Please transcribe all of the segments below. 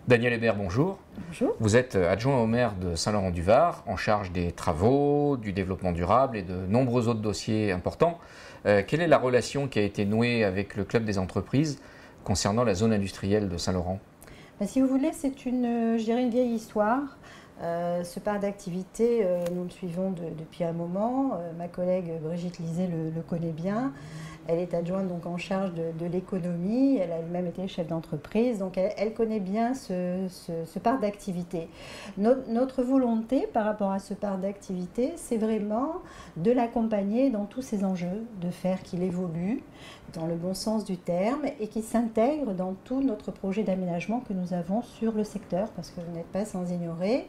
Daniel Hébert, bonjour. Bonjour. Vous êtes adjoint au maire de Saint-Laurent-du-Var, en charge des travaux, du développement durable et de nombreux autres dossiers importants. Quelle est la relation qui a été nouée avec le Club des entreprises concernant la zone industrielle de Saint-Laurent? Si vous voulez, c'est une vieille histoire. Ce parc d'activité, nous le suivons depuis un moment. Ma collègue Brigitte Lisée le connaît bien. Elle est adjointe donc en charge de l'économie. Elle a elle-même été chef d'entreprise, donc elle connaît bien ce parc d'activité. Notre volonté par rapport à ce parc d'activité, c'est vraiment de l'accompagner dans tous ses enjeux, de faire qu'il évolue dans le bon sens du terme et qu'il s'intègre dans tout notre projet d'aménagement que nous avons sur le secteur, parce que vous n'êtes pas sans ignorer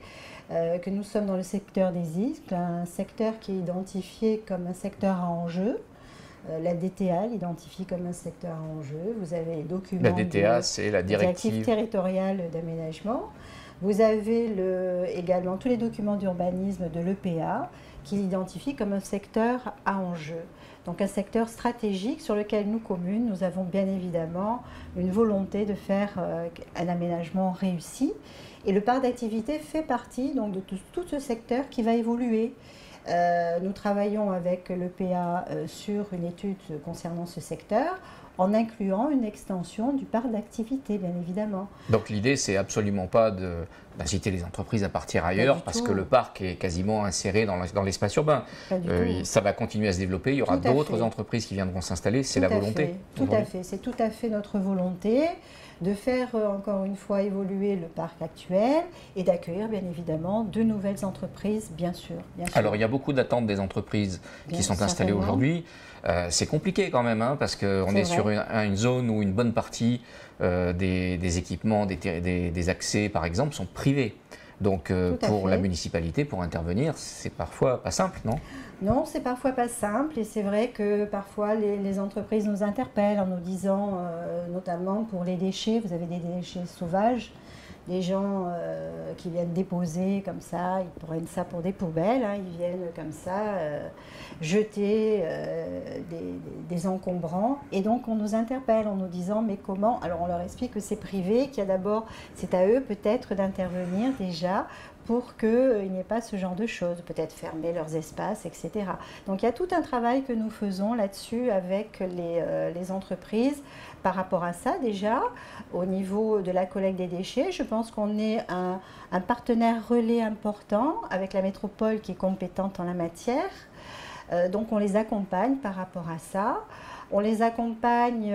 que nous sommes dans le secteur des ISCLE, un secteur qui est identifié comme un secteur à enjeu. La DTA l'identifie comme un secteur à enjeu. Vous avez les documents. La DTA, c'est la directive territoriale d'aménagement. Vous avez également tous les documents d'urbanisme de l'EPA qui l'identifient comme un secteur à enjeu. Donc un secteur stratégique sur lequel nous, communes, nous avons bien évidemment une volonté de faire un aménagement réussi. Et le parc d'activité fait partie donc, de tout ce secteur qui va évoluer. Nous travaillons avec l'EPA sur une étude concernant ce secteur, en incluant une extension du parc d'activité, bien évidemment. Donc l'idée, c'est absolument pas d'inciter les entreprises à partir ailleurs, parce que le parc est quasiment inséré dans l'espace urbain. Ça va continuer à se développer, il y aura d'autres entreprises qui viendront s'installer, c'est la volonté. Tout à fait, c'est tout à fait notre volonté de faire encore une fois évoluer le parc actuel et d'accueillir bien évidemment de nouvelles entreprises, bien sûr. Alors il y a beaucoup d'attentes des entreprises qui sont installées aujourd'hui. C'est compliqué quand même, hein, parce qu'on est sur une zone où une bonne partie des équipements, des accès par exemple, sont privés. Donc pour la municipalité, pour intervenir, c'est parfois pas simple, non ? Non, c'est parfois pas simple et c'est vrai que parfois les entreprises nous interpellent en nous disant, notamment pour les déchets, vous avez des déchets sauvages, des gens qui viennent déposer comme ça, ils prennent ça pour des poubelles, hein, ils viennent comme ça jeter des encombrants et donc on nous interpelle en nous disant mais comment, alors on leur explique que c'est privé, qu'il y a d'abord, c'est à eux peut-être d'intervenir déjà pour qu'il n'y ait pas ce genre de choses, peut-être fermer leurs espaces, etc. Donc il y a tout un travail que nous faisons là-dessus avec les entreprises par rapport à ça déjà, au niveau de la collecte des déchets. Je pense qu'on est un partenaire relais important avec la métropole qui est compétente en la matière. Donc on les accompagne par rapport à ça. On les accompagne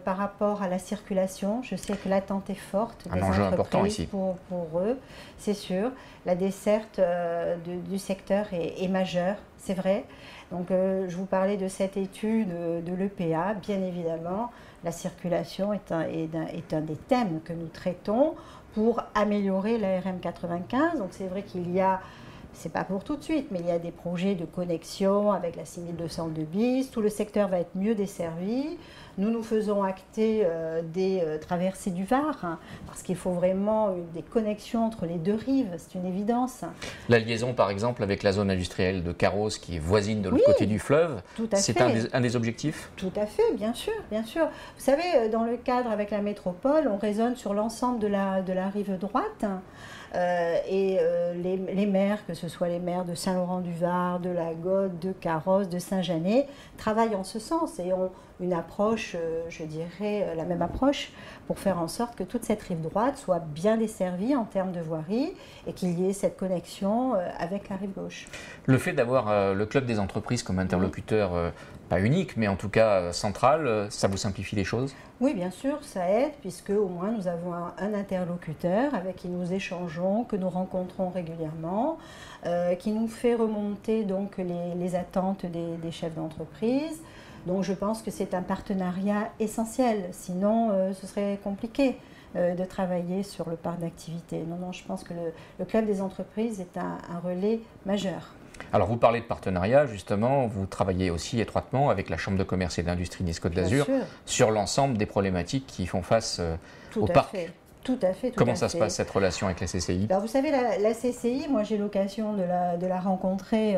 par rapport à la circulation. Je sais que l'attente est forte des entreprises pour eux, c'est sûr. La desserte du secteur est majeure, c'est vrai. Donc je vous parlais de cette étude de l'EPA. Bien évidemment, la circulation est un des thèmes que nous traitons pour améliorer la RM95. Donc c'est vrai qu'il y a, c'est pas pour tout de suite, mais il y a des projets de connexion avec la 6202 bis. Tout le secteur va être mieux desservi. Nous faisons acter des traversées du Var, hein, parce qu'il faut vraiment des connexions entre les deux rives, c'est une évidence. La liaison, par exemple, avec la zone industrielle de Carros, qui est voisine de l'autre côté du fleuve, c'est un des objectifs? Tout à fait, bien sûr, bien sûr. Vous savez, dans le cadre avec la métropole, on raisonne sur l'ensemble de la rive droite. Les maires, que ce soit les maires de Saint-Laurent-du-Var, de la Gaude, de Carros, de Saint-Janet, travaillent en ce sens et ont une approche, je dirais, la même approche pour faire en sorte que toute cette rive droite soit bien desservie en termes de voirie et qu'il y ait cette connexion avec la rive gauche. Le fait d'avoir le Club des entreprises comme interlocuteur, pas unique, mais en tout cas central, ça vous simplifie les choses? Oui, bien sûr, ça aide, puisque au moins nous avons un interlocuteur avec qui nous échangeons, que nous rencontrons régulièrement, qui nous fait remonter donc les attentes des chefs d'entreprise. Donc je pense que c'est un partenariat essentiel, sinon ce serait compliqué de travailler sur le parc d'activité. Non, je pense que le Club des entreprises est un relais majeur. Alors vous parlez de partenariat, justement, vous travaillez aussi étroitement avec la Chambre de commerce et d'industrie des Côtes d'Azur sur l'ensemble des problématiques qui font face au parc. Tout à fait. Comment ça se passe, cette relation avec la CCI? Alors, vous savez, la CCI, moi j'ai l'occasion de la rencontrer,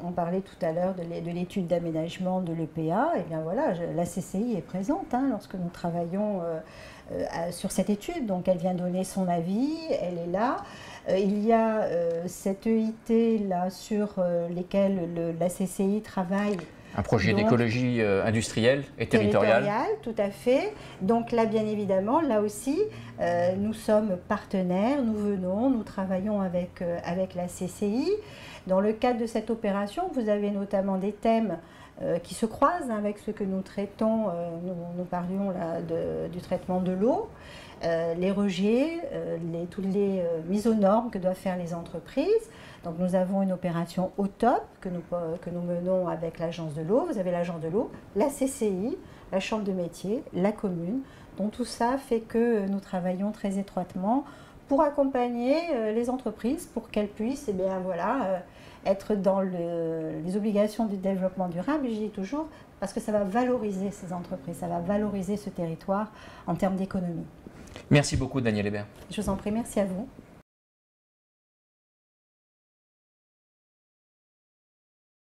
on parlait tout à l'heure de l'étude d'aménagement de l'EPA, et bien voilà, la CCI est présente lorsque nous travaillons sur cette étude, donc elle vient donner son avis, elle est là. Il y a cette EIT là sur lesquelles la CCI travaille. Un projet d'écologie industrielle et territoriale. Tout à fait. Donc là, bien évidemment, là aussi, nous sommes partenaires, nous travaillons avec la CCI. Dans le cadre de cette opération, vous avez notamment des thèmes qui se croisent avec ce que nous traitons. Nous parlions là du traitement de l'eau, les rejets, toutes les mises aux normes que doivent faire les entreprises. Donc nous avons une opération au top que nous menons avec l'agence de l'eau. Vous avez l'agence de l'eau, la CCI, la chambre de métier, la commune. Donc tout ça fait que nous travaillons très étroitement pour accompagner les entreprises pour qu'elles puissent être dans les obligations du développement durable. Et je dis toujours parce que ça va valoriser ces entreprises, ça va valoriser ce territoire en termes d'économie. Merci beaucoup Danielle Hébert. Je vous en prie, merci à vous.